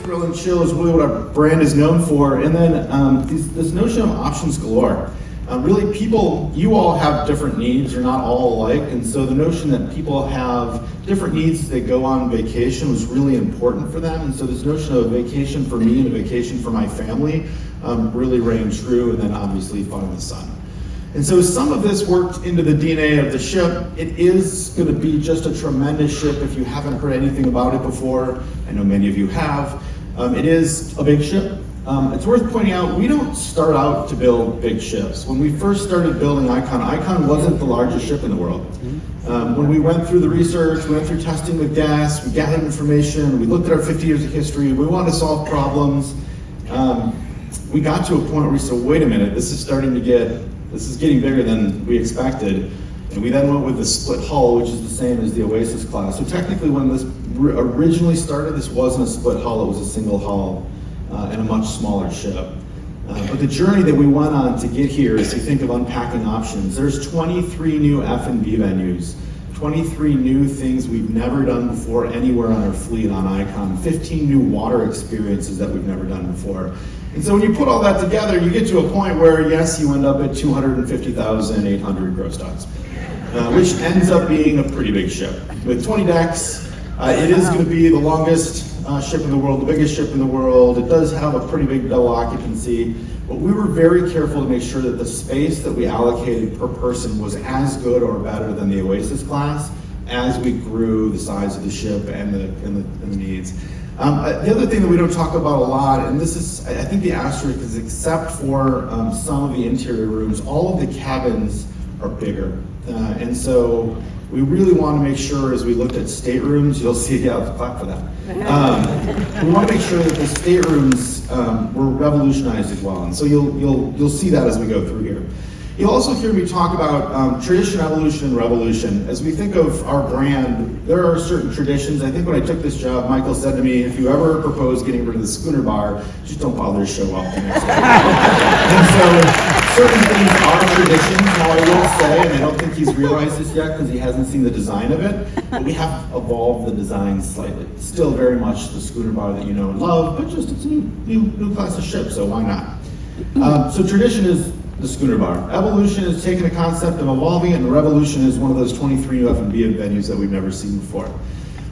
Thrill and chill is really what our brand is known for. And then this notion of options galore. Really, you all have different needs, you're not all alike, and so the notion that people have different needs as they go on vacation was really important for them. And so this notion of a vacation for me and a vacation for my family really rang true, and then obviously fun in the sun. And so some of this worked into the DNA of the ship. It is going to be just a tremendous ship if you haven't heard anything about it before. I know many of you have. It is a big ship. It's worth pointing out, we don't start out to build big ships. When we first started building Icon wasn't the largest ship in the world. When we went through the research, we went through testing with guests, we gathered information, we looked at our 50 years of history, we wanted to solve problems. We got to a point where we said, wait a minute, this is getting bigger than we expected. And we then went with the split hull, which is the same as the Oasis class. So technically when this originally started, this wasn't a split hull, it was a single hull and a much smaller ship. But the journey that we went on to get here, as you think of unpacking options, there's 23 new F&B venues, 23 new things we've never done before anywhere on our fleet on Icon, 15 new water experiences that we've never done before. And so when you put all that together, you get to a point where, yes, you end up at 250,800 gross tons, which ends up being a pretty big ship. With 20 decks, it is going to be the longest ship in the world, the biggest ship in the world. It does have a pretty big double occupancy, but we were very careful to make sure that the space that we allocated per person was as good or better than the Oasis class as we grew the size of the ship and the needs. The other thing that we don't talk about a lot, and this is, I think the asterisk is, except for some of the interior rooms, all of the cabins are bigger. And so we really want to make sure, as we looked at staterooms, you'll see, yeah, clap for that. We want to make sure that the staterooms were revolutionized as well. And so you'll see that as we go through here. You'll also hear me talk about tradition, evolution, and revolution. As we think of our brand, there are certain traditions. I think when I took this job, Michael said to me, if you ever propose getting rid of the schooner bar, just don't bother to show up the next day. And so certain things are traditions. Now I will say, and I don't think he's realized this yet because he hasn't seen the design of it, but we have evolved the design slightly. It's still very much the schooner bar that you know and love, but just it's a new class of ship, so why not? So tradition is the schooner bar. Evolution is taking a concept and evolving it, and revolution is one of those 23 new F&B venues that we've never seen before.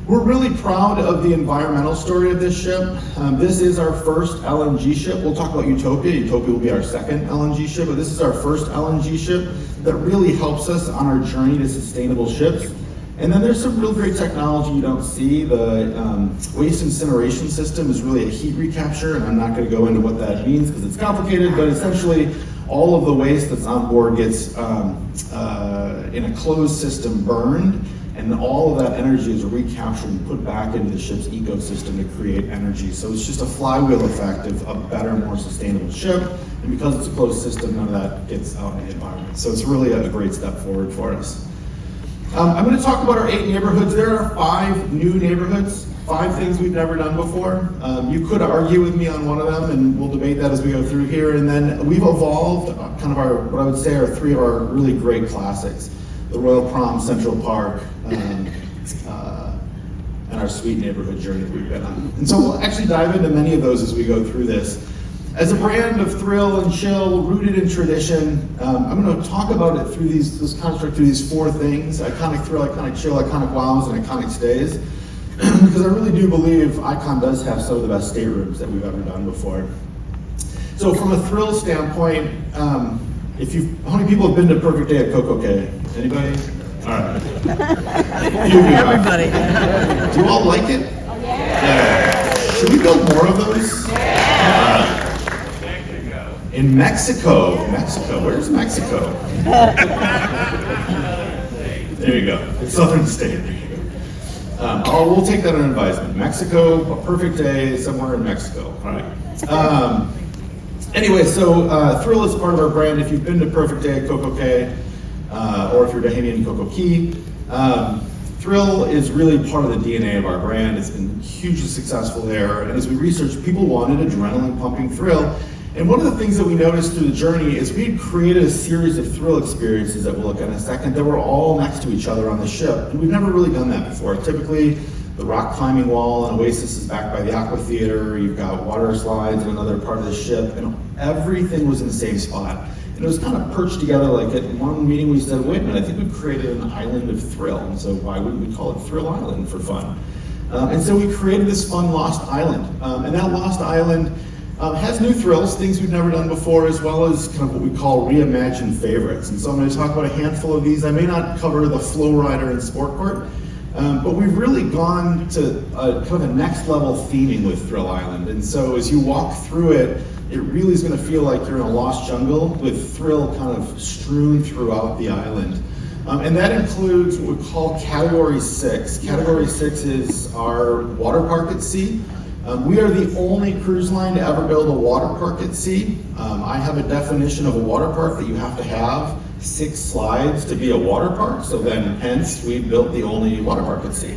We're really proud of the environmental story of this ship. This is our first LNG ship. We'll talk about Utopia. Utopia will be our second LNG ship, but this is our first LNG ship that really helps us on our journey to sustainable ships. And then there's some real great technology you don't see. The waste incineration system is really a heat recapture, and I'm not going to go into what that means because it's complicated, but essentially all of the waste that's on board gets in a closed system burned, and all of that energy is recaptured and put back into the ship's ecosystem to create energy. So it's just a flywheel effect of a better, more sustainable ship, and because it's a closed system, none of that gets out in the environment. So it's really a great step forward for us. I'm going to talk about our 8 neighborhoods. There are 5 new neighborhoods, 5 things we've never done before. You could argue with me on one of them, and we'll debate that as we go through here. And then we've evolved kind of what I would say are 3 of our really great classics: the Royal Prom, Central Park, and our sweet neighborhood journey that we've been on. And so we'll actually dive into many of those as we go through this. As a brand of thrill and chill, rooted in tradition, I'm going to talk about it through this construct, through these 4 things: iconic thrill, iconic chill, iconic wows, and iconic stays. Because I really do believe Icon does have some of the best staterooms that we've ever done before. So from a thrill standpoint, how many people have been to Perfect Day at Coco Cay? Anybody? All right. Everybody. Do you all like it? Yeah. Should we build more of those? Yeah. In Mexico. Where's Mexico? There you go. It's Southern State. There you go. We'll take that on advisement. Mexico, a perfect day somewhere in Mexico. All right. Anyway, so Thrill is part of our brand. If you've been to Perfect Day at Coco Cay, or if you're Bahamian Coco Key, Thrill is really part of the DNA of our brand. It's been hugely successful there. And as we researched, people wanted adrenaline pumping thrill. And one of the things that we noticed through the journey is we had created a series of thrill experiences that we'll look at in a second that were all next to each other on the ship. And we've never really done that before. Typically, the rock climbing wall and Oasis is backed by the Aqua Theater. You've got water slides in another part of the ship, and everything was in the same spot. And it was kind of perched together like at one meeting we said, wait a minute, I think we've created an island of thrill. And so why wouldn't we call it Thrill Island for fun? And so we created this fun Lost Island. And that Lost Island has new thrills, things we've never done before, as well as kind of what we call reimagined favorites. And so I'm going to talk about a handful of these. I may not cover the Flow Rider and Sport Court, but we've really gone to kind of a next level theming with Thrill Island. And so as you walk through it, it really is going to feel like you're in a lost jungle with thrill kind of strewn throughout the island. And that includes what we call Category 6. Category 6 is our water park at sea. We are the only cruise line to ever build a water park at sea. I have a definition of a water park that you have to have 6 slides to be a water park, so then hence we built the only water park at sea.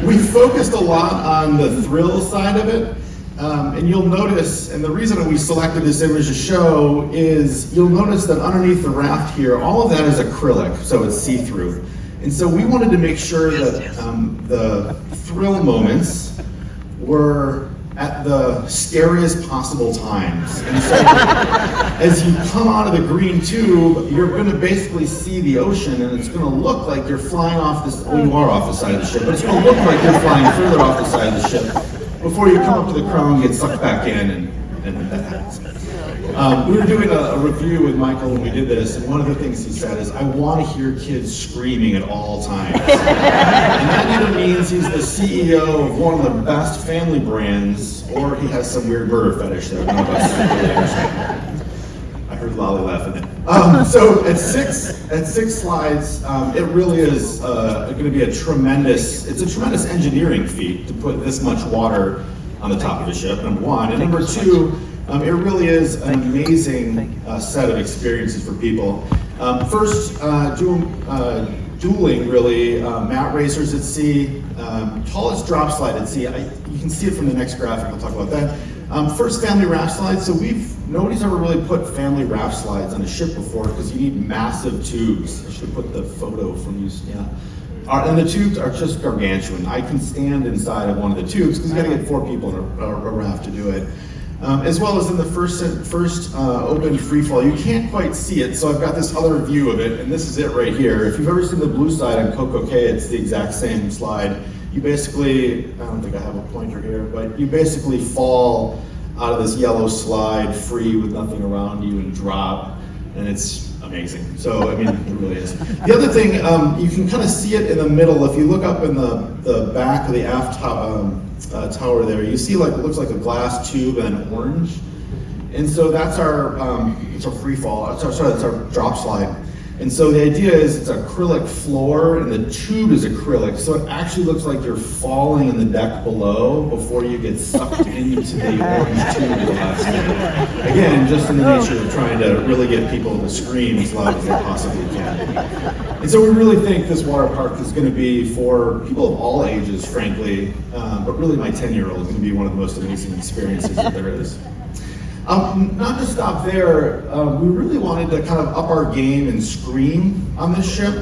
We focused a lot on the thrill side of it. And you'll notice, and the reason we selected this image to show is you'll notice that underneath the raft here, all of that is acrylic, so it's see-through. And so we wanted to make sure that the thrill moments were at the scariest possible times. And so as you come out of the green tube, you're going to basically see the ocean, and it's going to look like you're flying off this, well, you are off the side of the ship, but it's going to look like you're flying further off the side of the ship before you come up to the crown, get sucked back in, and that happens. We were doing a review with Michael when we did this, and one of the things he said is, I want to hear kids screaming at all times. And that either means he's the CEO of one of the best family brands, or he has some weird murder fetish that none of us really understand. I heard Lolly laughing at. So at six slides, it really is going to be a tremendous engineering feat to put this much water on the top of the ship, number one. And number two, it really is an amazing set of experiences for people. First, dueling really, mat racers at sea, tallest drop slide at sea. You can see it from the next graphic, I'll talk about that. First, family raft slides. So nobody's ever really put family raft slides on a ship before because you need massive tubes. I should put the photo from you, yeah. And the tubes are just gargantuan. I can stand inside of one of the tubes because you gotta get 4 people in a raft to do it. As well as in the first open free fall. You can't quite see it, so I've got this other view of it, and this is it right here. If you've ever seen the blue side on Coco Cay, it's the exact same slide. You basically, I don't think I have a pointer here, but you basically fall out of this yellow slide free with nothing around you and drop, and it's amazing. So, I mean, it really is. The other thing, you can kind of see it in the middle. If you look up in the back of the aft tower there, you see like it looks like a glass tube and orange. And so that's it's our free fall, that's our drop slide. And so the idea is it's an acrylic floor and the tube is acrylic, so it actually looks like you're falling in the deck below before you get sucked into the orange tube at the last minute. Again, just in the nature of trying to really get people to scream as loud as they possibly can. And so we really think this water park is going to be for people of all ages, frankly, but really my 10-year-old is going to be one of the most amazing experiences that there is. Not to stop there, we really wanted to kind of up our game and scream on this ship.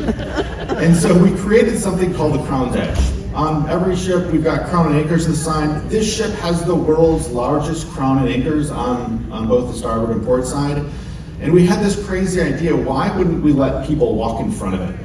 And so we created something called the Crown's Edge. On every ship, we've got crown and anchors assigned. This ship has the world's largest crown and anchors on both the starboard and port side. And we had this crazy idea, why wouldn't we let people walk in front of it?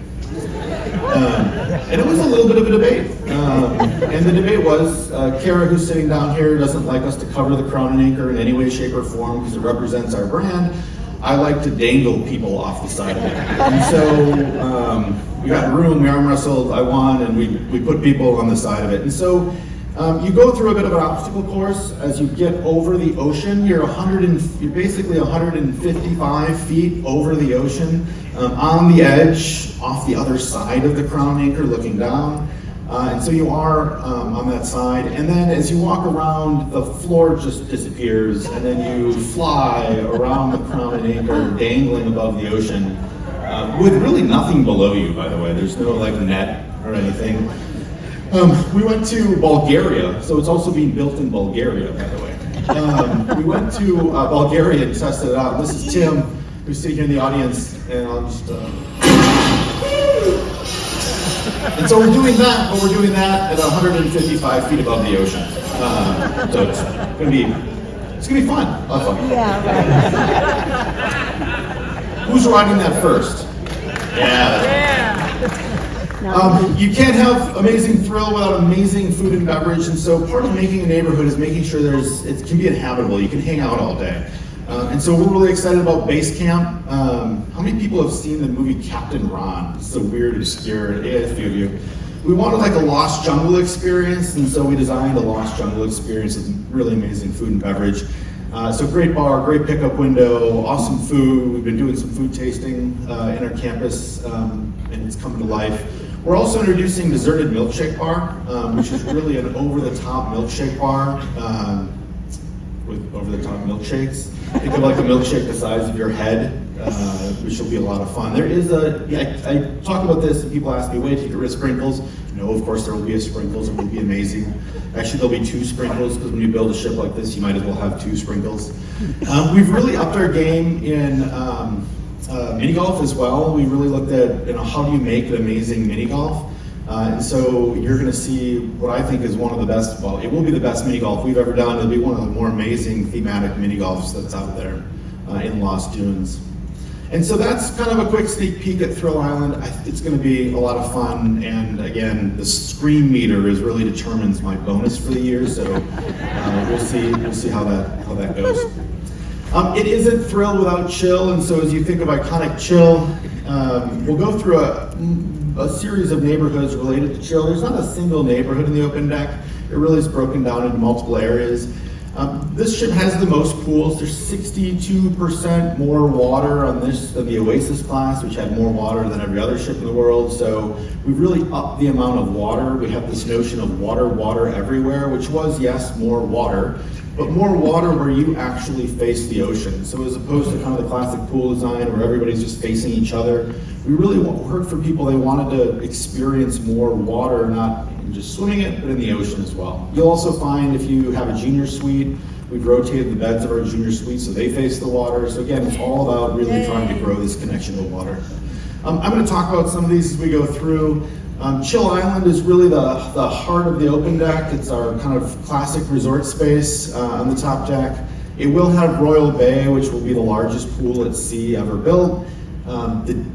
And it was a little bit of a debate. And the debate was, Kara, who's sitting down here, doesn't like us to cover the crown and anchor in any way, shape, or form because it represents our brand. I like to dangle people off the side of it. And so we got in a room, we arm wrestled, I won, and we put people on the side of it. And so You go through a bit of an obstacle course as you get over the ocean. You're basically 155 feet over the ocean, on the edge, off the other side of the crown anchor, looking down. And so you are on that side. And then as you walk around, the floor just disappears, and then you fly around the crown and anchor, dangling above the ocean, with really nothing below you, by the way. There's no like net or anything. We went to Bulgaria, so it's also being built in Bulgaria, by the way. We went to Bulgaria and tested it out. This is Tim, who's sitting here in the audience, and I'll just... And so we're doing that, but we're doing that at 155 feet above the ocean. So it's gonna be fun. A lot of fun. Yeah, right. Who's riding that first? Yeah. You can't have amazing thrill without amazing food and beverage, and so part of making a neighborhood is making sure it can be inhabitable. You can hang out all day. And so we're really excited about Base Camp. How many people have seen the movie Captain Ron? It's so weird, obscure. Yeah, a few of you. We wanted like a Lost Jungle experience, and so we designed a Lost Jungle experience with really amazing food and beverage. So great bar, great pickup window, awesome food. We've been doing some food tasting in our campus, and it's coming to life. We're also introducing Deserted Milkshake Bar, which is really an over-the-top milkshake bar with over-the-top milkshakes. Think of like a milkshake the size of your head, which will be a lot of fun. I talk about this and people ask me, wait, you get rid of sprinkles? No, of course there will be sprinkles, it will be amazing. Actually, there'll be 2 sprinkles, because when you build a ship like this, you might as well have 2 sprinkles. We've really upped our game in mini golf as well. We really looked at, how do you make an amazing mini golf? And so you're going to see what I think is one of the best, well, it will be the best mini golf we've ever done. It'll be one of the more amazing thematic mini golfs that's out there in Lost Dunes. And so that's kind of a quick sneak peek at Thrill Island. It's going to be a lot of fun, and again, the scream meter is really determines my bonus for the year. So we'll see how that goes. It isn't thrill without chill, and so as you think of iconic chill, we'll go through a series of neighborhoods related to chill. There's not a single neighborhood in the open deck. It really is broken down into multiple areas. This ship has the most pools. There's 62% more water on this than the Oasis class, which had more water than every other ship in the world. So we've really upped the amount of water. We have this notion of water everywhere, which was, yes, more water, but more water where you actually face the ocean. So as opposed to kind of the classic pool design where everybody's just facing each other, we really heard from people they wanted to experience more water, not just swimming it, but in the ocean as well. You'll also find if you have a junior suite, we've rotated the beds of our junior suite so they face the water. So again, it's all about really trying to grow this connection with water. I'm going to talk about some of these as we go through. Chill Island is really the heart of the open deck. It's our kind of classic resort space on the top deck. It will have Royal Bay, which will be the largest pool at sea ever built.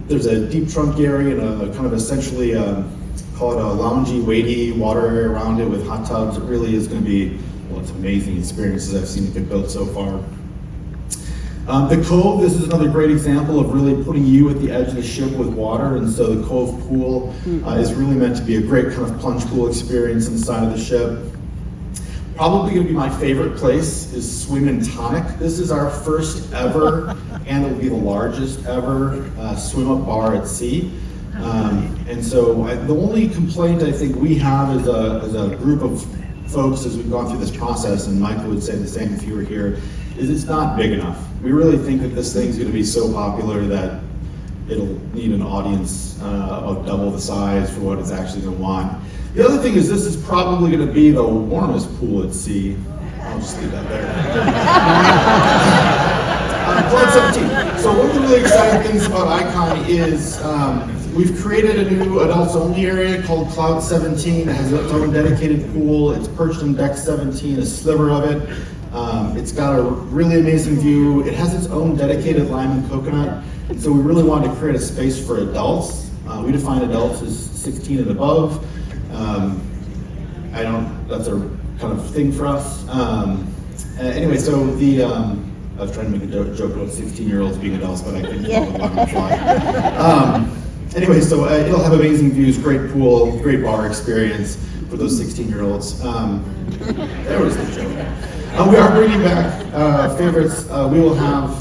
There's a deep trunk area and a kind of essentially call it a loungy, weighty water area around it with hot tubs. It really is going to be, well, it's amazing experiences I've seen it get built so far. The Cove, this is another great example of really putting you at the edge of the ship with water, and so the Cove pool is really meant to be a great kind of plunge pool experience inside of the ship. Probably going to be my favorite place is Swim and Tonic. This is our first ever, and it will be the largest ever swim-up bar at sea. And so the only complaint I think we have as a group of folks as we've gone through this process, and Michael would say the same if you were here, is it's not big enough. We really think that this thing's going to be so popular that it'll need an audience of double the size for what it's actually going to want. The other thing is this is probably going to be the warmest pool at sea. I'll just leave that there. Cloud 17. So one of the really exciting things about Icon is we've created a new adults only area called Cloud 17. It has its own dedicated pool. It's perched on deck 17, a sliver of it. It's got a really amazing view. It has its own dedicated lime and coconut. And so we really wanted to create a space for adults. We define adults as 16 and above. That's a kind of thing for us. Anyway, so I was trying to make a joke about 16-year-olds being adults, but I couldn't come up with one on the fly. Anyway, so it'll have amazing views, great pool, great bar experience for those 16-year-olds. There was the joke. We are bringing back favorites. We will have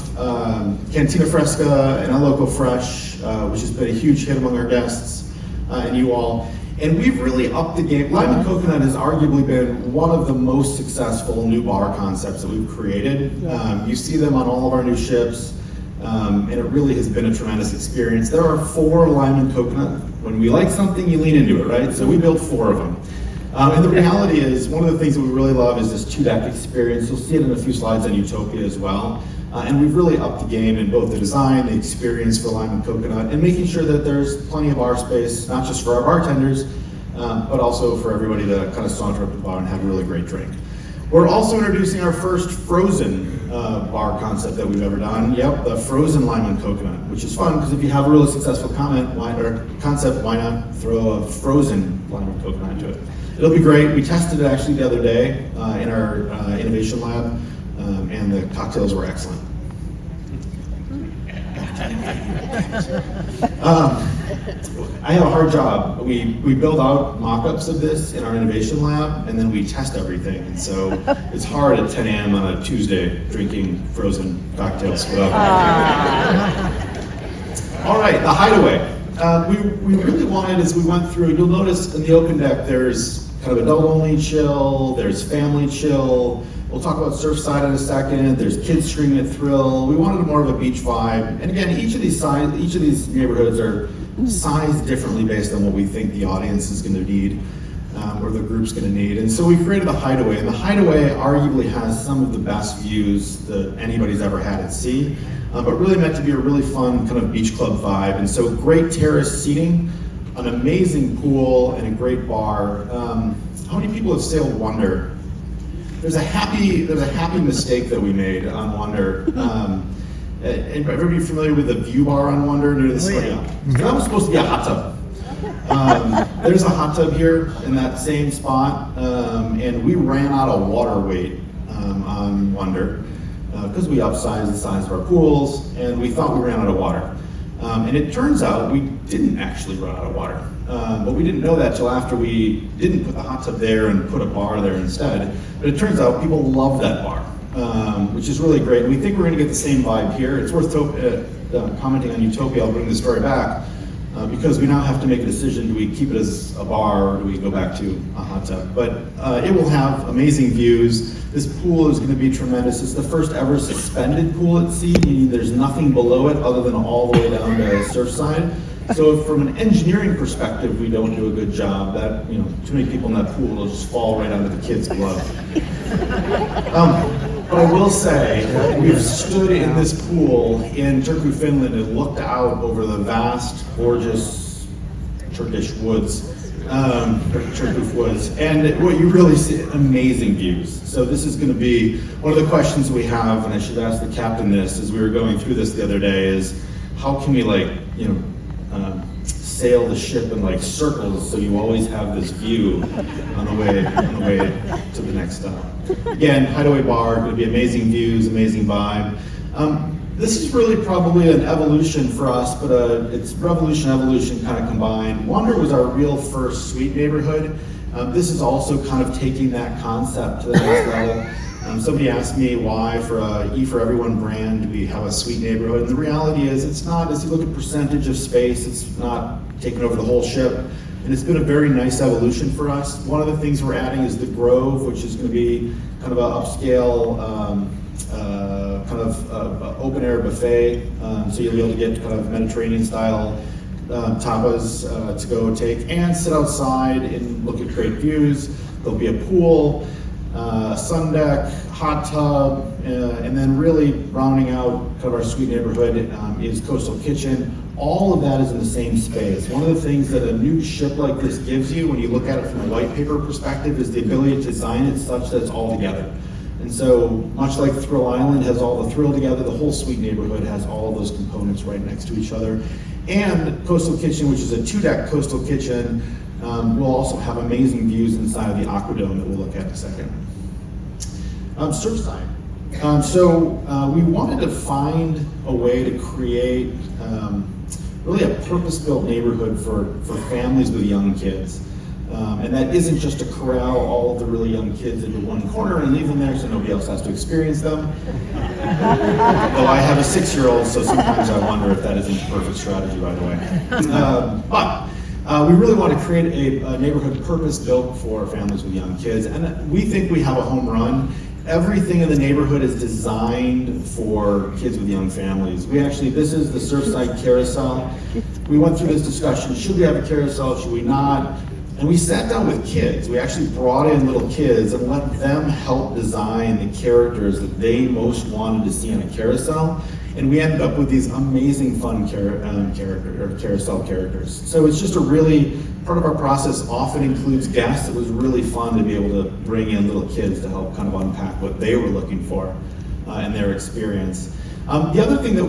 Cantina Fresca and El Loco Fresh, which has been a huge hit among our guests and you all. And we've really upped the game. Lime and Coconut has arguably been one of the most successful new bar concepts that we've created. You see them on all of our new ships, and it really has been a tremendous experience. There are 4 Lime and Coconut. When we like something, you lean into it, right? So we built 4 of them. And the reality is, one of the things that we really love is this 2-deck experience. You'll see it in a few slides on Utopia as well. And we've really upped the game in both the design, the experience for Lime and Coconut, and making sure that there's plenty of bar space, not just for our bartenders, but also for everybody to kind of saunter up to the bar and have a really great drink. We're also introducing our first frozen bar concept that we've ever done. Yep, the frozen Lime and Coconut, which is fun because if you have a really successful concept, why not throw a frozen Lime and Coconut into it? It'll be great. We tested it actually the other day in our innovation lab, and the cocktails were excellent. I have a hard job. We build out mock-ups of this in our innovation lab, and then we test everything. And so it's hard at 10 a.m. on a Tuesday drinking frozen cocktails without. All right, the Hideaway. We really wanted, as we went through, you'll notice in the open deck there's kind of adult-only chill, there's family chill. We'll talk about Surfside in a second. There's kids screaming at Thrill. We wanted more of a beach vibe. And again, each of these neighborhoods are sized differently based on what we think the audience is going to need, or the group's going to need. And so we created the Hideaway. And the Hideaway arguably has some of the best views that anybody's ever had at sea, but really meant to be a really fun kind of beach club vibe. And so great terrace seating, an amazing pool, and a great bar. How many people have sailed Wonder? There's a happy mistake that we made on Wonder. And everybody familiar with the view bar on Wonder near the stadium? So that was supposed to be a hot tub. There's a hot tub here in that same spot, and we ran out of water weight on Wonder because we upsized the size of our pools, and we thought we ran out of water. And it turns out we didn't actually run out of water. But we didn't know that till after we didn't put the hot tub there and put a bar there instead. But it turns out people love that bar, which is really great. We think we're going to get the same vibe here. It's worth commenting on Utopia. I'll bring the story back because we now have to make a decision. Do we keep it as a bar or do we go back to a hot tub? But it will have amazing views. This pool is going to be tremendous. It's the first ever suspended pool at sea, meaning there's nothing below it other than all the way down to Surfside. So if from an engineering perspective we don't do a good job, that too many people in that pool will just fall right onto the kids' glove. But I will say, we've stood in this pool in Turku, Finland, and looked out over the vast, gorgeous Turkish woods, Turku woods, and what you really see, amazing views. So this is going to be one of the questions we have, and I should ask the captain this as we were going through this the other day, is how can we sail the ship in circles so you always have this view on the way to the next stop. Again, Hideaway Bar, going to be amazing views, amazing vibe. This is really probably an evolution for us, but it's revolution, evolution kind of combined. Wonder was our real first suite neighborhood. This is also kind of taking that concept to the next level. Somebody asked me why for a E for Everyone brand we have a suite neighborhood, and the reality is it's not, as you look at percentage of space, it's not taking over the whole ship, and it's been a very nice evolution for us. One of the things we're adding is the Grove, which is going to be kind of an upscale, open air buffet, so you'll be able to get kind of Mediterranean style tapas to go take and sit outside and look at great views. There'll be a pool, sun deck, hot tub, and then really rounding out kind of our suite neighborhood is Coastal Kitchen. All of that is in the same space. One of the things that a new ship like this gives you when you look at it from a white paper perspective is the ability to design it such that it's all together. And so much like Thrill Island has all the Thrill together, the whole suite neighborhood has all of those components right next to each other. And Coastal Kitchen, which is a 2-deck Coastal Kitchen, will also have amazing views inside of the Aquadome that we'll look at in a second. Surfside. We wanted to find a way to create really a purpose-built neighborhood for families with young kids. And that isn't just to corral all of the really young kids into one corner and leave them there so nobody else has to experience them. Though I have a 6-year-old, so sometimes I wonder if that isn't the perfect strategy, by the way. But we really want to create a neighborhood purpose-built for families with young kids, and we think we have a home run. Everything in the neighborhood is designed for kids with young families. This is the Surfside Carousel. We went through this discussion, should we have a carousel, should we not? And we sat down with kids. We actually brought in little kids and let them help design the characters that they most wanted to see on a carousel. And we ended up with these amazing fun carousel characters. So it's just part of our process often includes guests. It was really fun to be able to bring in little kids to help kind of unpack what they were looking for in their experience. The other thing that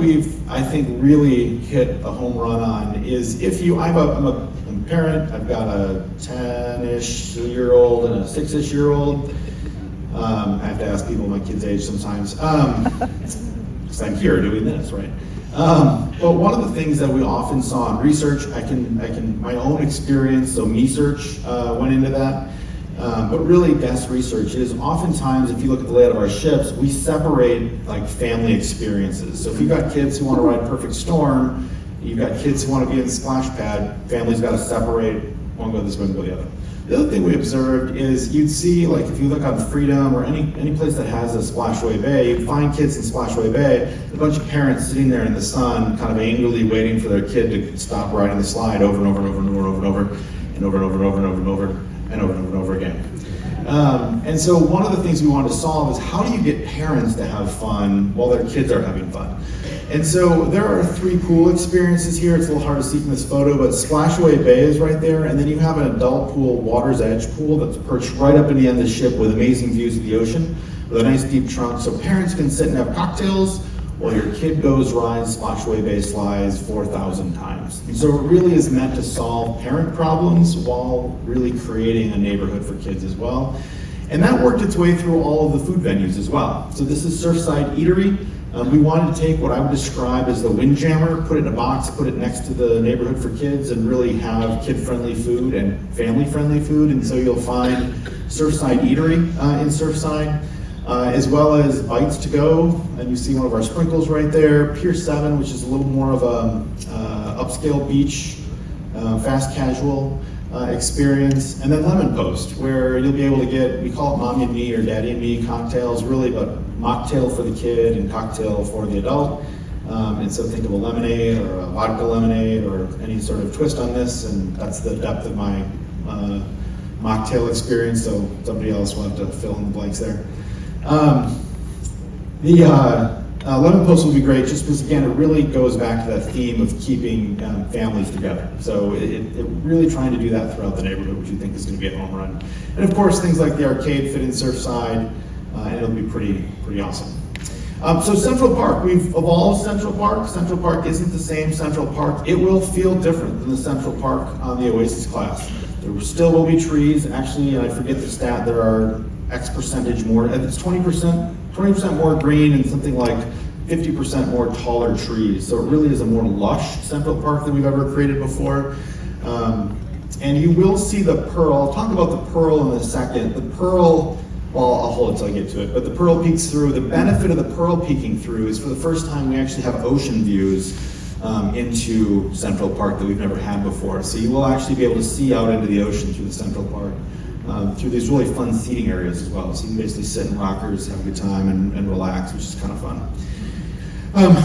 I think, really hit a home run on is I'm a parent. I've got a 10-ish-year-old and a 6-ish-year-old. I have to ask people my kids' age sometimes. Because I'm here doing this, right? But one of the things that we often saw in research, my own experience, so MeSearch went into that, but really best research is oftentimes, if you look at the layout of our ships, we separate like family experiences. So if you've got kids who want to ride Perfect Storm, you've got kids who want to be in the splash pad, families got to separate, one go this way, one go the other. The other thing we observed is you'd see, like if you look on Freedom or any place that has a splashaway bay, you'd find kids in splashaway bay, a bunch of parents sitting there in the sun, kind of angrily waiting for their kid to stop riding the slide over and over and over and over and over and over and over and over and over and over and over and over again. And so one of the things we wanted to solve is how do you get parents to have fun while their kids are having fun? And so there are 3 pool experiences here. It's a little hard to see from this photo, but Splashaway Bay is right there, and then you have an adult pool, Water's Edge pool, that's perched right up in the end of the ship with amazing views of the ocean, with a nice deep trunk, so parents can sit and have cocktails while your kid rides Splashaway Bay slides 4,000 times. And so it really is meant to solve parent problems while really creating a neighborhood for kids as well. And that worked its way through all of the food venues as well. So this is Surfside Eatery. We wanted to take what I would describe as the Windjammer, put it in a box, put it next to the neighborhood for kids, and really have kid-friendly food and family-friendly food. And so you'll find Surfside Eatery in Surfside, as well as Bites to Go, and you see one of our sprinkles right there. Pier 7, which is a little more of a upscale beach, fast casual experience, and then Lemon Post, where you'll be able to get, we call it Mommy and Me or Daddy and Me cocktails, really, but mocktail for the kid and cocktail for the adult. And so think of a lemonade or a vodka lemonade or any sort of twist on this, and that's the depth of my mocktail experience, so somebody else will have to fill in the blanks there. Lemon Post will be great just because, again, it really goes back to that theme of keeping families together. So it really trying to do that throughout the neighborhood, which we think is going to be a home run. And of course, things like the arcade fit in Surfside, and it'll be pretty awesome. So Central Park, we've evolved Central Park. Central Park isn't the same Central Park. It will feel different than the Central Park on the Oasis class. There still will be trees. Actually, I forget the stat, there are X percentage more, it's 20% more green and something like 50% more taller trees. So it really is a more lush Central Park than we've ever created before. And you will see the Pearl. I'll talk about the Pearl in a second. The Pearl, well, I'll hold it till I get to it, but the Pearl peeks through. The benefit of the Pearl peeking through is for the first time we actually have ocean views into Central Park that we've never had before. So you will actually be able to see out into the ocean through the Central Park. Through these really fun seating areas as well. So you can basically sit in rockers, have a good time, and relax, which is kind of fun.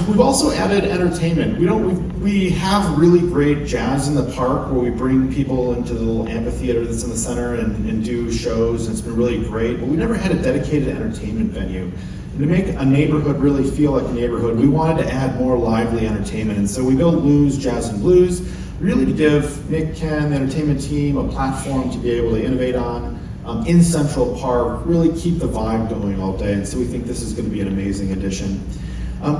We've also added entertainment. We have really great jazz in the park where we bring people into the little amphitheater that's in the center and do shows, and it's been really great, but we never had a dedicated entertainment venue. And to make a neighborhood really feel like a neighborhood, we wanted to add more lively entertainment, and so we built Lou's Jazz and Blues, really to give Nick, Ken, the entertainment team, a platform to be able to innovate on in Central Park, really keep the vibe going all day, and so we think this is going to be an amazing addition.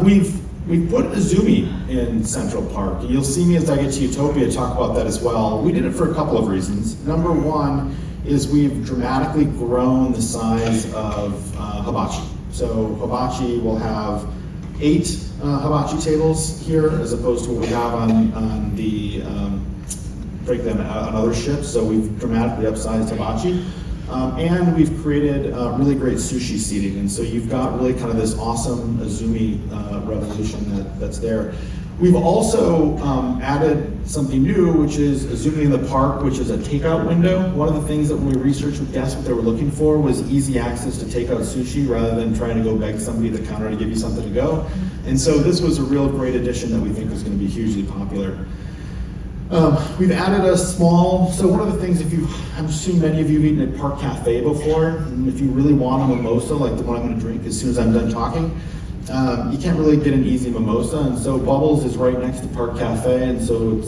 We've put Izumi in Central Park, and you'll see me as I get to Utopia talk about that as well. We did it for a couple of reasons. Number one is we've dramatically grown the size of Hibachi. So Hibachi will have 8 hibachi tables here, as opposed to what we have on the break them out on other ships. So we've dramatically upsized hibachi. And we've created really great sushi seating. And so you've got really kind of this awesome Azumi revolution that's there. We've also added something new, which is Azumi in the Park, which is a takeout window. One of the things that when we researched with guests, what they were looking for was easy access to takeout sushi rather than trying to go beg somebody at the counter to give you something to go. And so this was a real great addition that we think is going to be hugely popular. We've added a small, so one of the things, I'm assuming many of you have eaten at Park Cafe before, and if you really want a mimosa, like the one I'm gonna drink as soon as I'm done talking, you can't really get an easy mimosa, and so Bubbles is right next to Park Cafe, and so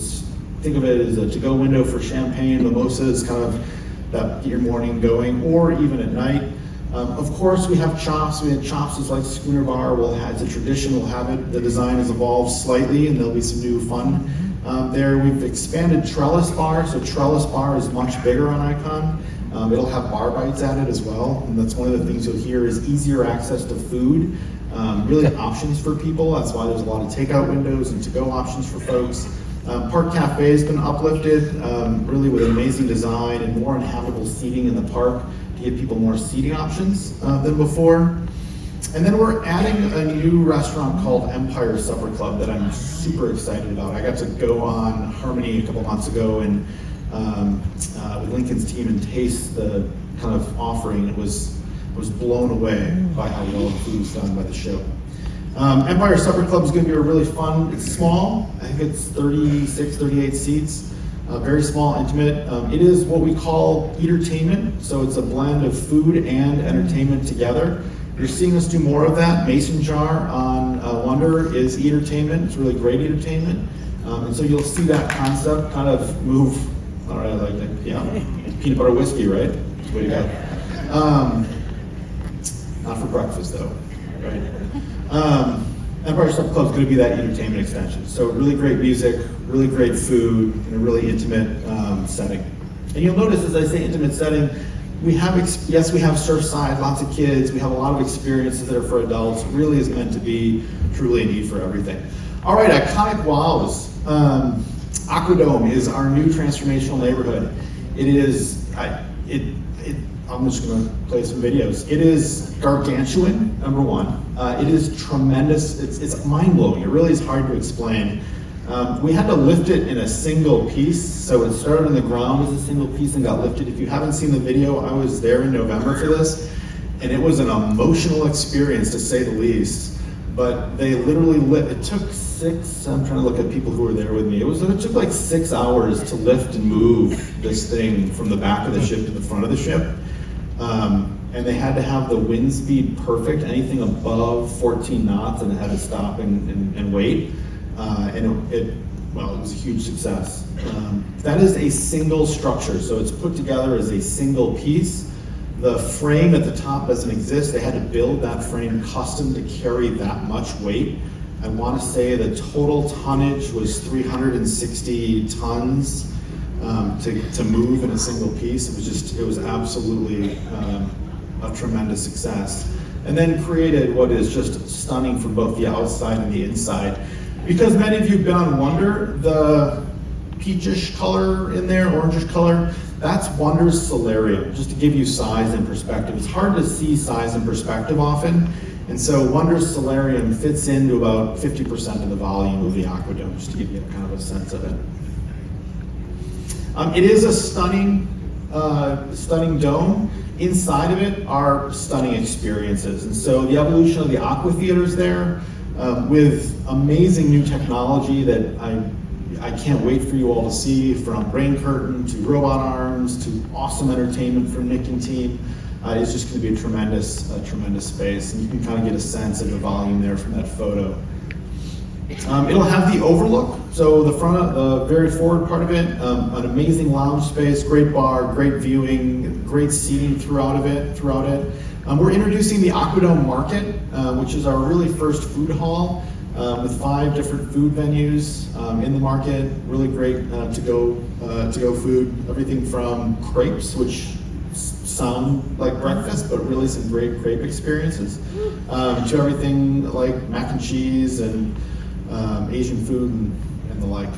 think of it as a to-go window for champagne. Mimosa is kind of that get your morning going, or even at night. Of course, we have chops. We had chops as like schooner bar. It's a tradition. We'll have it. The design has evolved slightly, and there'll be some new fun there. We've expanded Trellis Bar. So Trellis Bar is much bigger on Icon. It'll have bar bites at it as well, and that's one of the things you'll hear is easier access to food. Really options for people. That's why there's a lot of takeout windows and to-go options for folks. Park Cafe has been uplifted, really with amazing design and more inhabitable seating in the park to give people more seating options than before. And then we're adding a new restaurant called Empire Supper Club that I'm super excited about. I got to go on Harmony a couple months ago and with Lincoln's team and taste the kind of offering. I was blown away by how well the food was done by the show. Empire Supper Club is going to be a really fun. It's small. I think it's 36, 38 seats. Very small, intimate. It is what we call entertainment. So it's a blend of food and entertainment together. You're seeing us do more of that. Mason Jar on Wonder is entertainment. It's really great entertainment. And so you'll see that concept kind of move. All right, I like that. Yeah, peanut butter whiskey, right? Way to go. Not for breakfast though, right? Empire Supper Club is going to be that entertainment extension. So really great music, really great food, in a really intimate setting. And you'll notice as I say intimate setting, we have Surfside, lots of kids, we have a lot of experiences that are for adults. It really is meant to be truly a need for everything. All right, iconic wows. Aquadome is our new transformational neighborhood. It is, I'm just going to play some videos. It is gargantuan, number one. It is tremendous. It's mind-blowing. It really is hard to explain. We had to lift it in a single piece. So it started on the ground as a single piece and got lifted. If you haven't seen the video, I was there in November for this, and it was an emotional experience to say the least. But they literally it took I'm trying to look at people who were there with me. It took like 6 hours to lift and move this thing from the back of the ship to the front of the ship. And they had to have the wind speed perfect. Anything above 14 knots, and it had to stop and wait. And it was a huge success. That is a single structure, so it's put together as a single piece. The frame at the top doesn't exist. They had to build that frame custom to carry that much weight. I want to say the total tonnage was 360 tons to move in a single piece. It was absolutely a tremendous success. And then created what is just stunning from both the outside and the inside. Because many of you have been on Wonder, the peachish color in there, orangish color, that's Wonder's solarium, just to give you size and perspective. It's hard to see size and perspective often, and so Wonder's solarium fits into about 50% of the volume of the Aquadome, just to give you kind of a sense of it. It is a stunning dome. Inside of it are stunning experiences, and so the evolution of the Aqua Theater is there, with amazing new technology that I can't wait for you all to see, from rain curtain to robot arms to awesome entertainment from Nick and team. It's just going to be a tremendous space, and you can kind of get a sense of the volume there from that photo. It'll have the overlook, so the very forward part of it, an amazing lounge space, great bar, great viewing, great seating throughout it. We're introducing the Aquadome Market, which is our really first food hall, with 5 different food venues in the market. Really great to go food. Everything from crepes, which sound like breakfast, but really some great crepe experiences. To everything like mac and cheese and Asian food and the like.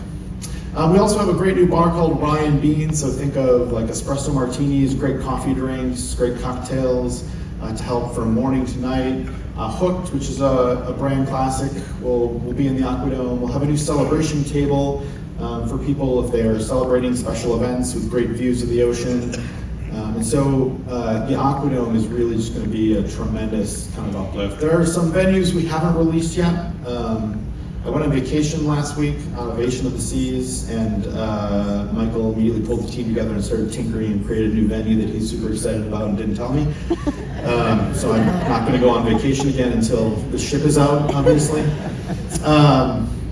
We also have a great new bar called Ryan Bean, so think of like espresso martinis, great coffee drinks, great cocktails to help from morning to night. Hooked, which is a brand classic, will be in the Aquadome. We'll have a new celebration table for people if they are celebrating special events with great views of the ocean. And so the Aquadome is really just going to be a tremendous kind of uplift. There are some venues we haven't released yet. I went on vacation last week, Ovation of the Seas, and Michael immediately pulled the team together and started tinkering and created a new venue that he's super excited about and didn't tell me. So I'm not going to go on vacation again until the ship is out, obviously.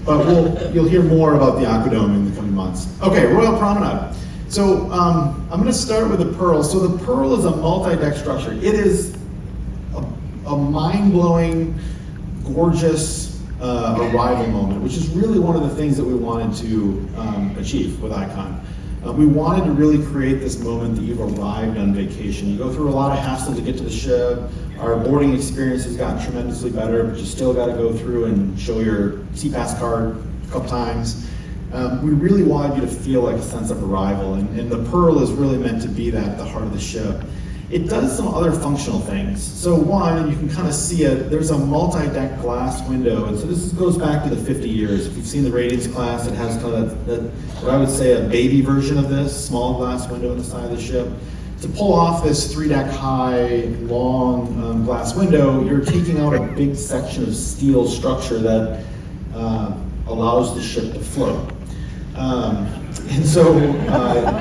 But you'll hear more about the Aquadome in the coming months. Okay, Royal Promenade. So I'm going to start with the Pearl. So the Pearl is a multi-deck structure. It is a mind-blowing, gorgeous arrival moment, which is really one of the things that we wanted to achieve with Icon. We wanted to really create this moment that you've arrived on vacation. You go through a lot of hassle to get to the ship. Our boarding experience has gotten tremendously better, but you still got to go through and show your SeaPass card a couple times. We really wanted you to feel like a sense of arrival, and the Pearl is really meant to be that at the heart of the ship. It does some other functional things. So one, and you can kind of see it, there's a multi-deck glass window, and so this goes back to the 50 years. If you've seen the ratings class, it has kind of what I would say a baby version of this, small glass window on the side of the ship. To pull off this 3-deck high, long glass window, you're taking out a big section of steel structure that allows the ship to float. And so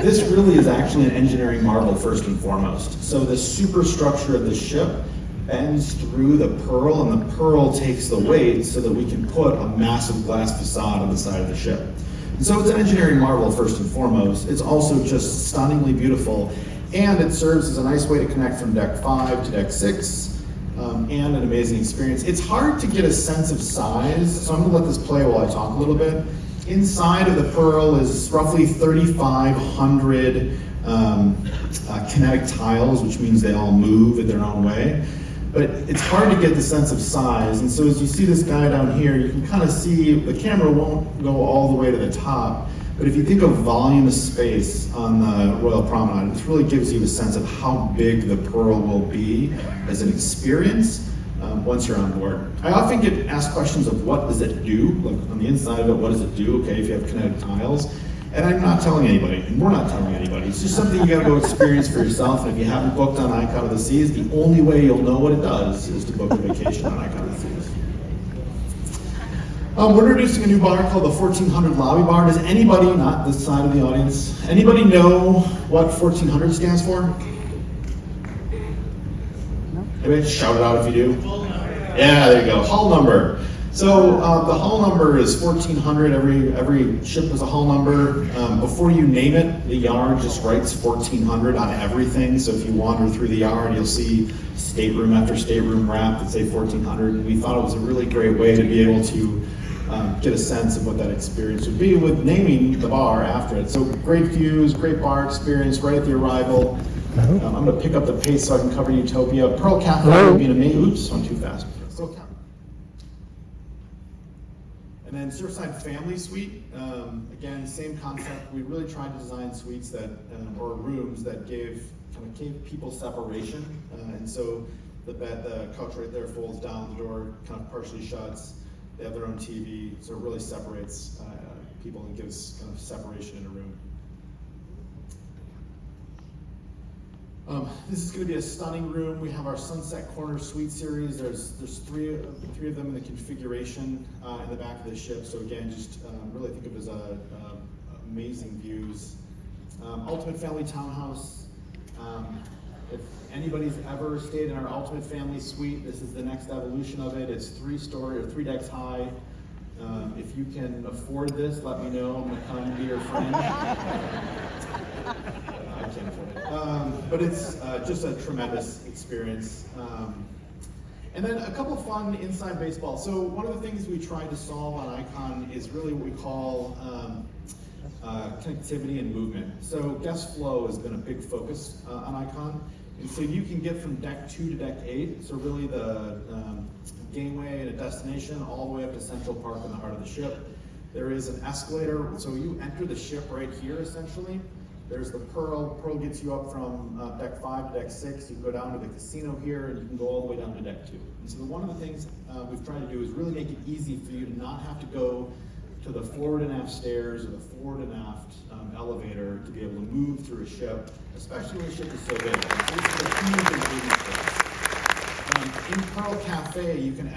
this really is actually an engineering marvel first and foremost. So the superstructure of the ship bends through the Pearl, and the Pearl takes the weight so that we can put a massive glass facade on the side of the ship. And so it's an engineering marvel first and foremost. It's also just stunningly beautiful, and it serves as a nice way to connect from deck 5 to deck 6, and an amazing experience. It's hard to get a sense of size, so I'm gonna let this play while I talk a little bit. Inside of the Pearl is roughly 3,500 kinetic tiles, which means they all move in their own way. But it's hard to get the sense of size, and so as you see this guy down here, you can kind of see the camera won't go all the way to the top, but if you think of volume of space on the Royal Promenade, this really gives you a sense of how big the Pearl will be as an experience once you're on board. I often get asked questions of what does it do, like on the inside of it, what does it do, okay, if you have kinetic tiles, and I'm not telling anybody, and we're not telling anybody, it's just something you gotta go experience for yourself, and if you haven't booked on Icon of the Seas, the only way you'll know what it does is to book a vacation on Icon of the Seas. We're introducing a new bar called the 1400 Lobby Bar. Does anybody, not this side of the audience, anybody know what 1400 stands for? Anybody shout it out if you do? Yeah, there you go, hull number. So the hull number is 1400, every ship has a hull number. Before you name it, the yard just writes 1400 on everything. So if you wander through the yard, you'll see stateroom after stateroom wrap that say 1400. And we thought it was a really great way to be able to get a sense of what that experience would be with naming the bar after it. So great views, great bar experience right at the arrival. I'm going to pick up the pace so I can cover Utopia. Pearl Cafe will be an amazing. Oops, I'm too fast. Still count. And then Surfside Family Suite. Again, same concept. We really tried to design suites that, or rooms that gave people separation. And so the couch right there folds down, the door kind of partially shuts. They have their own TV, so it really separates people and gives kind of separation in a room. This is going to be a stunning room. We have our Sunset Corner Suite series. There's three of them in the configuration in the back of the ship. So again, just really think of it as amazing views. Ultimate Family Townhouse. If anybody's ever stayed in our Ultimate Family Suite, this is the next evolution of it. It's 3-story or 3 decks high. If you can afford this, let me know. I'm going to come and be your friend. I can't afford it. But it's just a tremendous experience. And then a couple of fun inside baseball. So one of the things we tried to solve on Icon is really what we call connectivity and movement. So guest flow has been a big focus on Icon. And so you can get from deck 2 to deck 8, so really the gangway and a destination, all the way up to Central Park in the heart of the ship. There is an escalator, so you enter the ship right here essentially. There's the Pearl. Pearl gets you up from deck 5 to deck 6. You can go down to the casino here, and you can go all the way down to deck 2. And so one of the things we've tried to do is really make it easy for you to not have to go to the forward and aft stairs or the forward and aft elevator to be able to move through a ship, especially when the ship is so big. So this is a huge improvement for us. In Pearl Cafe, you can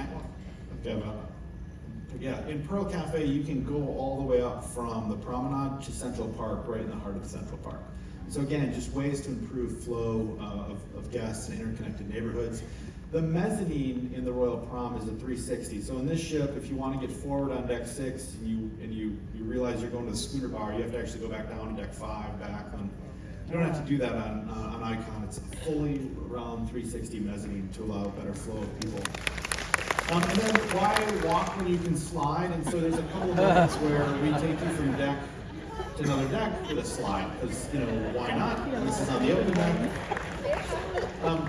in Pearl Cafe, you can go all the way up from the promenade to Central Park, right in the heart of Central Park. So again, just ways to improve flow of guests and interconnected neighborhoods. The mezzanine in the Royal Prom is a 360. So in this ship, if you want to get forward on deck 6 and you realize you're going to the schooner bar, you have to actually go back down to deck 5 back on. You don't have to do that on Icon. It's a fully round 360 mezzanine to allow better flow of people. And then why walk when you can slide? And so there's a couple of moments where we take you from deck to another deck with a slide, because, why not? This is on the open deck.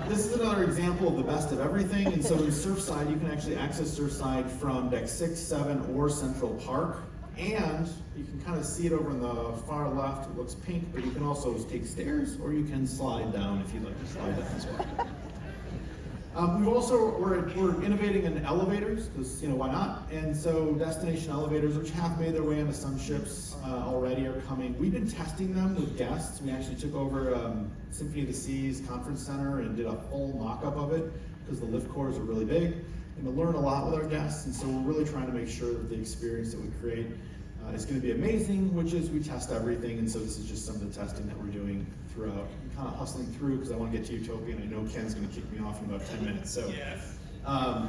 This is another example of the best of everything. And so in Surfside, you can actually access Surfside from deck 6, 7, or Central Park. And you can kind of see it over on the far left. It looks pink, but you can also take stairs, or you can slide down if you'd like to slide down as well. We're innovating in elevators, because why not? And so destination elevators, which have made their way into some ships already, are coming. We've been testing them with guests. We actually took over Symphony of the Seas Conference Center and did a full mock-up of it, because the lift cores are really big, and to learn a lot with our guests. And so we're really trying to make sure that the experience that we create is going to be amazing, which is we test everything. And so this is just some of the testing that we're doing throughout. I'm kind of hustling through because I want to get to Utopia, and I know Ken's going to kick me off in about 10 minutes. So yes. I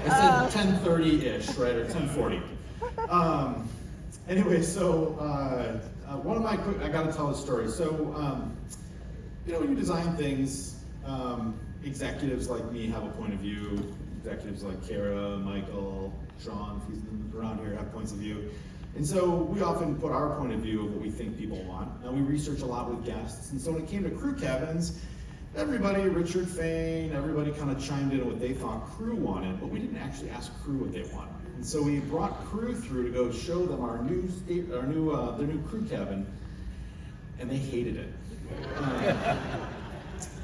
said 10:30-ish, right, or 10:40. Anyway, so one of my quick, I got to tell a story. So, when you design things, executives like me have a point of view. Executives like Kara, Michael, Sean, if he's around here, have points of view. And so we often put our point of view of what we think people want. And we research a lot with guests. And so when it came to crew cabins, everybody, Richard Fain, everybody kind of chimed in on what they thought crew wanted, but we didn't actually ask crew what they wanted. And so we brought crew through to go show them their new crew cabin, and they hated it.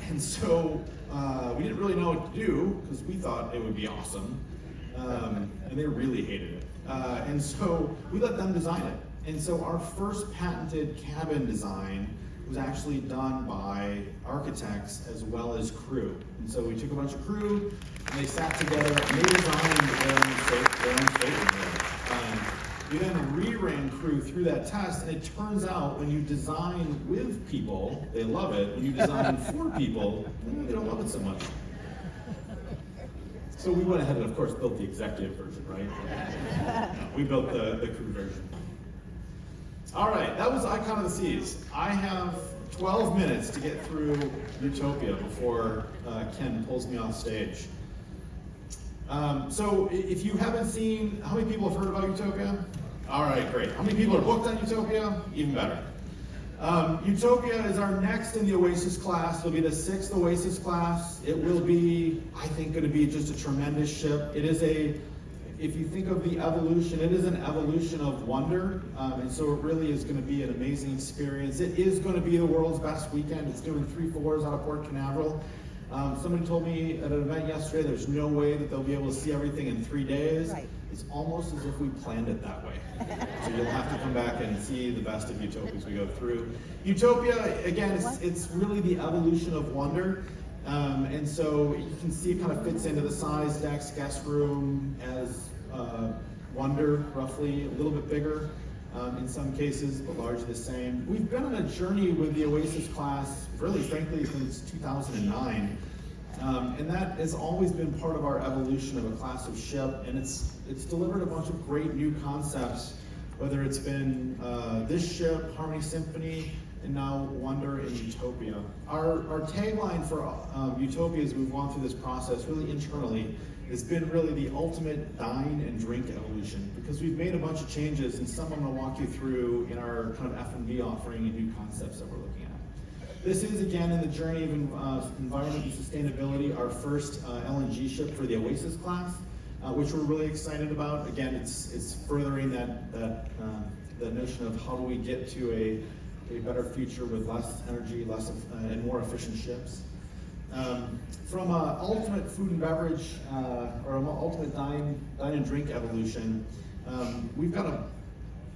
And so we didn't really know what to do, because we thought it would be awesome, and they really hated it. And so we let them design it. And so our first patented cabin design was actually done by architects as well as crew. And so we took a bunch of crew, and they sat together, and they designed their own statement. We then re-ran crew through that test, and it turns out when you design with people, they love it. When you design for people, they don't love it so much. So we went ahead and, of course, built the executive version, right? No, we built the crew version. All right, that was Icon of the Seas. I have 12 minutes to get through Utopia before Ken pulls me off stage. So if you haven't seen, how many people have heard about Utopia? All right, great. How many people are booked on Utopia? Even better. Utopia is our next in the Oasis class. It'll be the 6th Oasis class. It will be, I think, going to be just a tremendous ship. It is if you think of the evolution, it is an evolution of wonder. And so it really is going to be an amazing experience. It is going to be the world's best weekend. It's doing 3/4 out of Port Canaveral. Somebody told me at an event yesterday there's no way that they'll be able to see everything in 3 days. Right. It's almost as if we planned it that way. So you'll have to come back and see the best of Utopia as we go through. Utopia, again, it's really the evolution of wonder. And so you can see it kind of fits into the size, decks, guest room as wonder, roughly, a little bit bigger in some cases, but largely the same. We've been on a journey with the Oasis class, really frankly, since 2009. And that has always been part of our evolution of a class of ship, and it's delivered a bunch of great new concepts, whether it's been this ship, Harmony Symphony, and now Wonder and Utopia. Our tagline for Utopia as we've gone through this process, really internally, has been really the ultimate dine and drink evolution, because we've made a bunch of changes, and some I'm going to walk you through in our kind of F&B offering and new concepts that we're looking at. This is, again, in the journey of environment and sustainability, our first LNG ship for the Oasis class, which we're really excited about. Again, it's furthering that notion of how do we get to a better future with less energy, and more efficient ships. From ultimate food and beverage, or ultimate dine and drink evolution, we've got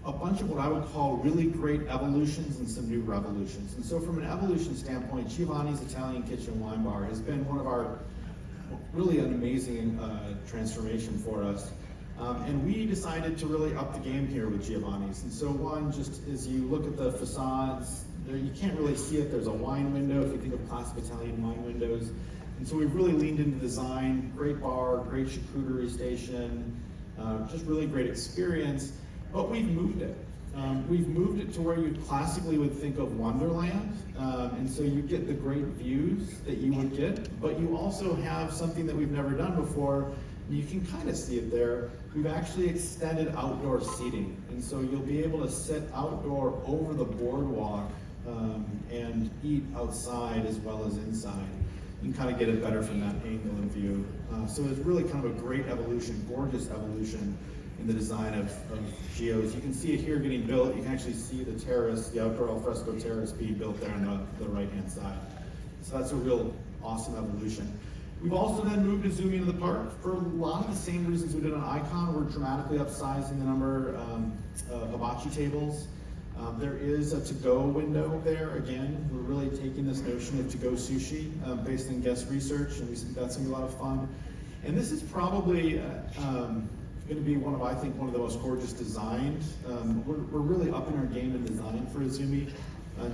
a bunch of what I would call really great evolutions and some new revolutions. And so from an evolution standpoint, Giovanni's Italian Kitchen Wine Bar has been one of our really an amazing transformation for us. And we decided to really up the game here with Giovanni's. And so one, just as you look at the facades, you can't really see it. There's a wine window if you think of classic Italian wine windows. And so we've really leaned into design, great bar, great charcuterie station, just really great experience. But we've moved it. We've moved it to where you classically would think of Wonderland. And so you get the great views that you would get, but you also have something that we've never done before. You can kind of see it there. We've actually extended outdoor seating. And so you'll be able to sit outdoor over the boardwalk and eat outside as well as inside. You can kind of get it better from that angle and view. So it's really kind of a great evolution, gorgeous evolution in the design of Gio's. You can see it here getting built. You can actually see the terrace, the outdoor alfresco terrace being built there on the right-hand side. So that's a real awesome evolution. We've also then moved Izumi into the park for a lot of the same reasons we did on Icon. We're dramatically upsizing the number of hibachi tables. There is a to-go window there. Again, we're really taking this notion of to-go sushi based on guest research, and we think that's going to be a lot of fun. And this is probably going to be one of the most gorgeous designs. We're really upping our game in design for Izumi,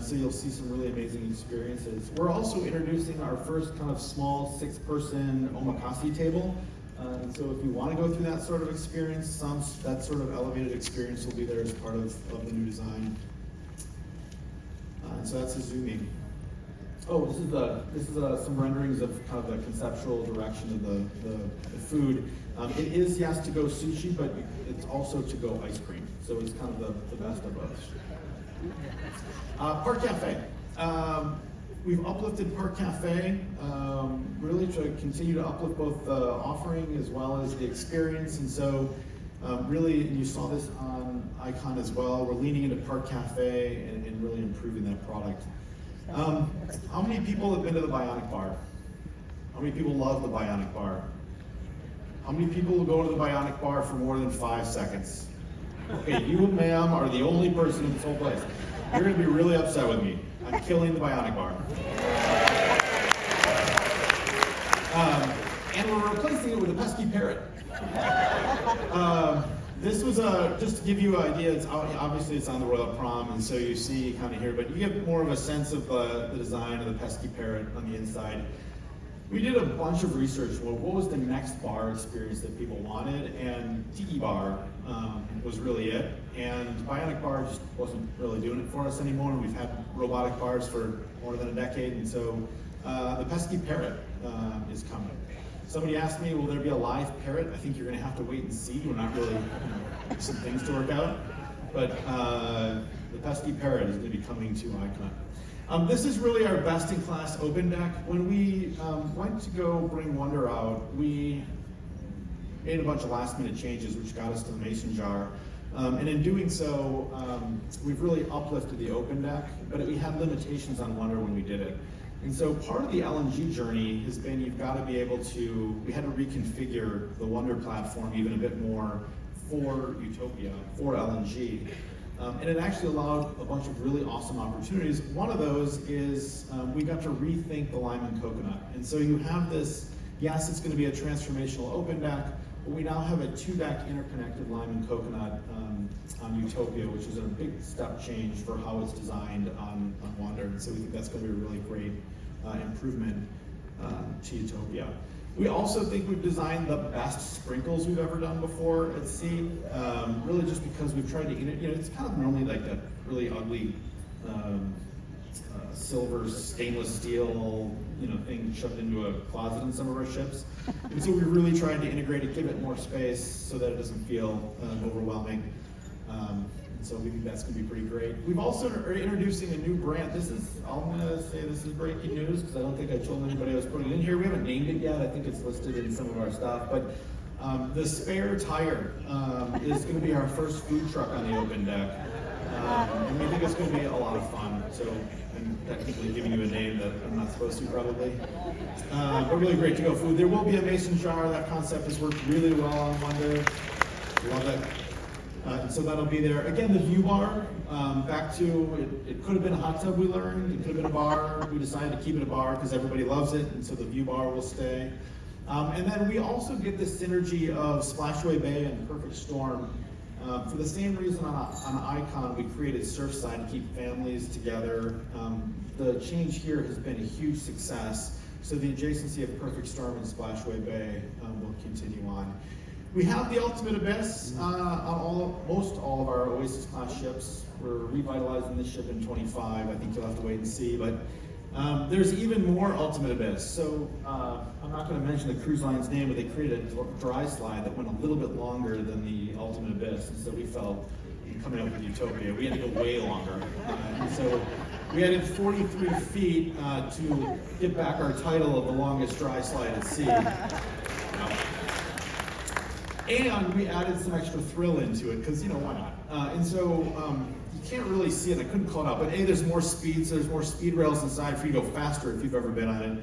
so you'll see some really amazing experiences. We're also introducing our first kind of small 6-person omakase table. And so if you want to go through that sort of experience, that sort of elevated experience will be there as part of the new design. And so that's Izumi. Oh, this is some renderings of kind of the conceptual direction of the food. It is, yes, to go sushi, but it's also to go ice cream. So it's kind of the best of both. Park Cafe. We've uplifted Park Cafe really to continue to uplift both the offering as well as the experience. And so really, and you saw this on Icon as well, we're leaning into Park Cafe and really improving that product. How many people have been to the Bionic Bar? How many people love the Bionic Bar? How many people will go to the Bionic Bar for more than 5 seconds? Okay, you, ma'am, are the only person in this whole place. You're going to be really upset with me. I'm killing the Bionic Bar. And we're replacing it with a pesky parrot. This was just to give you an idea. Obviously it's on the Royal Prom, and so you see kind of here, but you get more of a sense of the design of the pesky parrot on the inside. We did a bunch of research. Well, what was the next bar experience that people wanted? And Tiki Bar was really it. And Bionic Bar just wasn't really doing it for us anymore. We've had robotic bars for more than a decade, and so the pesky parrot is coming. Somebody asked me, will there be a live parrot? I think you're going to have to wait and see. We're not really, some things to work out. But the pesky parrot is going to be coming to Icon. This is really our best-in-class open deck. When we went to go bring Wonder out, we made a bunch of last-minute changes, which got us to the mason jar. And in doing so, we've really uplifted the open deck, but we had limitations on Wonder when we did it. And so part of the LNG journey has been we had to reconfigure the Wonder platform even a bit more for Utopia, for LNG. And it actually allowed a bunch of really awesome opportunities. One of those is we got to rethink the lime and coconut. And so you have this, yes, it's going to be a transformational open deck, but we now have a 2-deck interconnected lime and coconut on Utopia, which is a big step change for how it's designed on Wonder. And so we think that's going to be a really great improvement to Utopia. We also think we've designed the best sprinkles we've ever done before at sea. Really just because we've tried to, it's kind of normally like that really ugly silver stainless steel, thing shoved into a closet in some of our ships. And so we really tried to integrate it, give it more space so that it doesn't feel overwhelming. And so we think that's going to be pretty great. We've also are introducing a new brand. I'm going to say this is breaking news because I don't think I told anybody I was putting it in here. We haven't named it yet. I think it's listed in some of our stuff. But the Spare Tire is going to be our first food truck on the open deck. And we think it's going to be a lot of fun. So I'm technically giving you a name that I'm not supposed to probably. But really great to go food. There will be a mason jar. That concept has worked really well on Wonder. Love it. So that'll be there. Again, the view bar, back to, it could have been a hot tub we learned, it could have been a bar. We decided to keep it a bar because everybody loves it, and so the view bar will stay. And then we also get the synergy of Splashaway Bay and Perfect Storm. For the same reason on Icon, we created Surfside to keep families together. The change here has been a huge success, so the adjacency of Perfect Storm and Splashaway Bay will continue on. We have the Ultimate Abyss on most all of our Oasis class ships. We're revitalizing this ship in 25. I think you'll have to wait and see, but there's even more Ultimate Abyss. So I'm not going to mention the cruise line's name, but they created a dry slide that went a little bit longer than the Ultimate Abyss. And so we felt, coming up with Utopia, we had to go way longer. And so we added 43 feet to get back our title of the longest dry slide at sea. And we added some extra thrill into it, because, why not? And so you can't really see it, I couldn't call it out, but there's more speed, so there's more speed rails inside for you to go faster if you've ever been on it.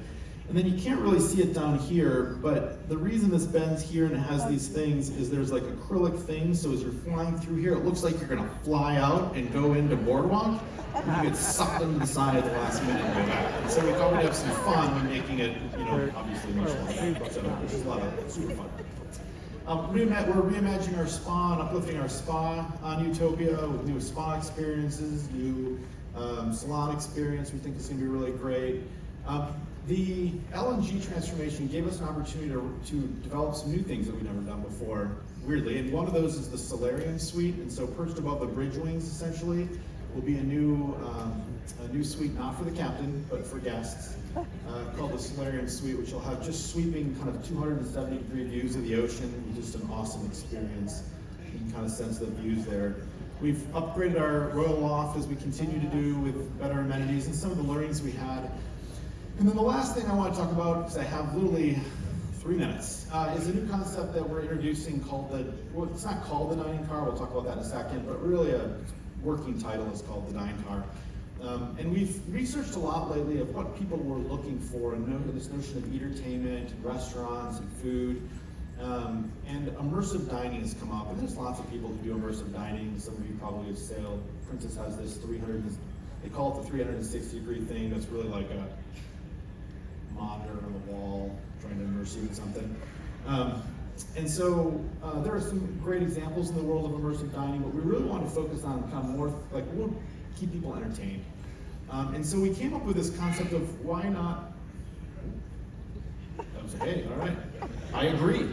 And then you can't really see it down here, but the reason this bends here and it has these things is there's like acrylic things, so as you're flying through here, it looks like you're gonna fly out and go into boardwalk, and you get sucked into the side at the last minute and go back. And so we thought we'd have some fun when making it, obviously much longer, so which is a lot of super fun. We're reimagining our spa and uplifting our spa on Utopia with new spa experiences, new salon experience we think is going to be really great. The LNG transformation gave us an opportunity to develop some new things that we've never done before, weirdly, and one of those is the Solarium Suite, and so perched above the bridge wings, essentially, will be a new suite, not for the captain, but for guests, called the Solarium Suite, which will have just sweeping kind of 270-degree views of the ocean, just an awesome experience. You can kind of sense the views there. We've upgraded our Royal Loft as we continue to do with better amenities and some of the learnings we had. And then the last thing I want to talk about, because I have literally 3 minutes, is a new concept that we're introducing called it's not called the dining car, we'll talk about that in a second, but really a working title is called the dining car. And we've researched a lot lately of what people were looking for and this notion of entertainment, restaurants, and food. And immersive dining has come up, and there's lots of people who do immersive dining. Some of you probably have sailed. Princess has this they call it the 360-degree thing. That's really like a monitor on the wall trying to immerse you in something. And so there are some great examples in the world of immersive dining, but we really want to focus on kind of more like we'll keep people entertained. And so we came up with this concept of why not. I was like, hey, all right, I agree.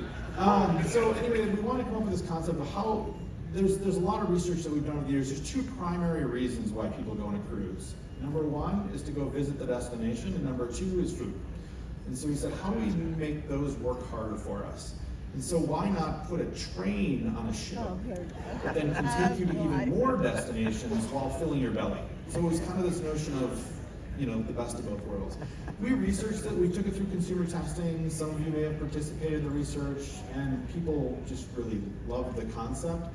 So anyway, we want to come up with this concept of how there's a lot of research that we've done over the years. There's 2 primary reasons why people go on a cruise. Number 1 is to go visit the destination, and number 2 is food. And so we said, how do we make those work harder for us? And so why not put a train on a ship that then can take you to even more destinations while filling your belly? So it was kind of this notion of, the best of both worlds. We researched it, we took it through consumer testing, some of you may have participated in the research, and people just really loved the concept.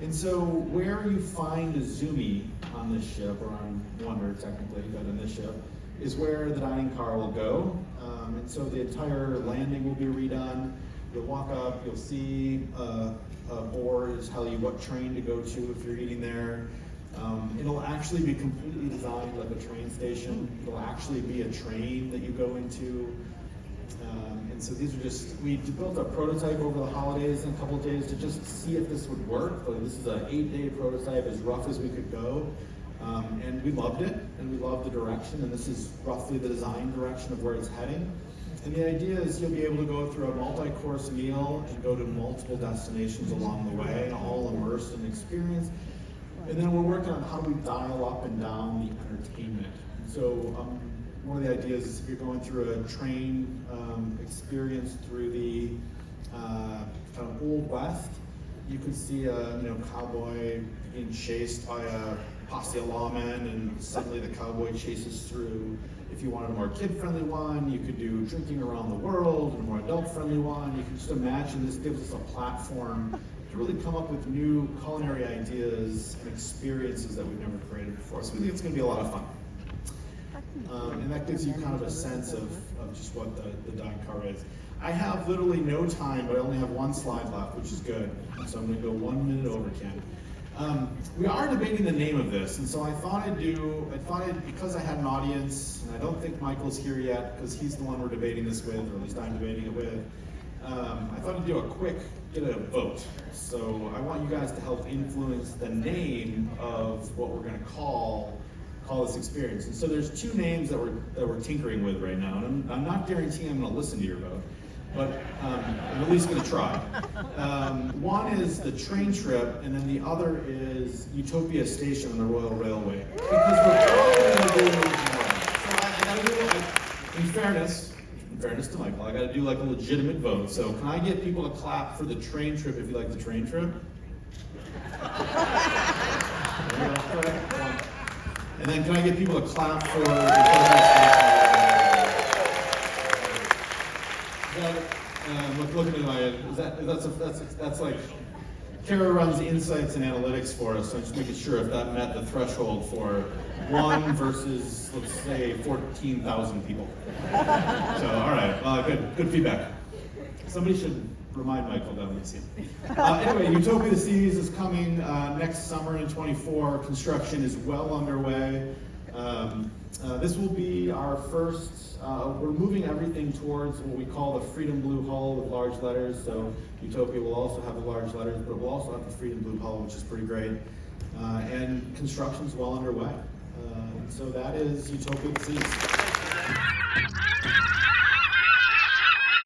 And so where you find a Zoomy on this ship, or on Wonder technically, but in this ship, is where the dining car will go. And so the entire landing will be redone. You'll walk up, you'll see a board tell you what train to go to if you're eating there. It'll actually be completely designed like a train station. It'll actually be a train that you go into. And so these are we built a prototype over the holidays in a couple of days to just see if this would work. But this is an 8-day prototype, as rough as we could go. And we loved it, and we loved the direction, and this is roughly the design direction of where it's heading. And the idea is you'll be able to go through a multi-course meal and go to multiple destinations along the way, all immersed in experience. And then we're working on how do we dial up and down the entertainment. So one of the ideas is if you're going through a train experience through the kind of Old West, you could see a cowboy being chased by a posse of lawmen, and suddenly the cowboy chases through. If you wanted a more kid-friendly one, you could do drinking around the world, and a more adult-friendly one. You can just imagine this gives us a platform to really come up with new culinary ideas and experiences that we've never created before. So we think it's going to be a lot of fun. And that gives you kind of a sense of just what the dine car is. I have literally no time, but I only have one slide left, which is good. So I'm going to go 1 minute over, Ken. We are debating the name of this, and so I thought because I had an audience, and I don't think Michael's here yet, because he's the one we're debating this with, or at least I'm debating it with, I thought I'd do get a vote. So I want you guys to help influence the name of what we're going to call this experience. And so there's two names that we're tinkering with right now, and I'm not guaranteeing I'm going to listen to your vote, but I'm at least going to try. One is the train trip, and then the other is Utopia Station on the Royal Railway. Because we're probably going to do so I gotta do, in fairness to Michael, I got to do like a legitimate vote. So can I get people to clap for the train trip if you like the train trip? And then can I get people to clap for the Look at my, that's like, Kara runs insights and analytics for us, so I'm just making sure if that met the threshold for one versus, let's say, 14,000 people. So, all right, good feedback. Somebody should remind Michael that we see him. Anyway, Utopia the Seas is coming next summer in 24. Construction is well underway. This will be our first, we're moving everything towards what we call the Freedom Blue Hull with large letters. So Utopia will also have the large letters, but we'll also have the Freedom Blue Hull, which is pretty great. And construction's well underway. So that is Utopia the Seas.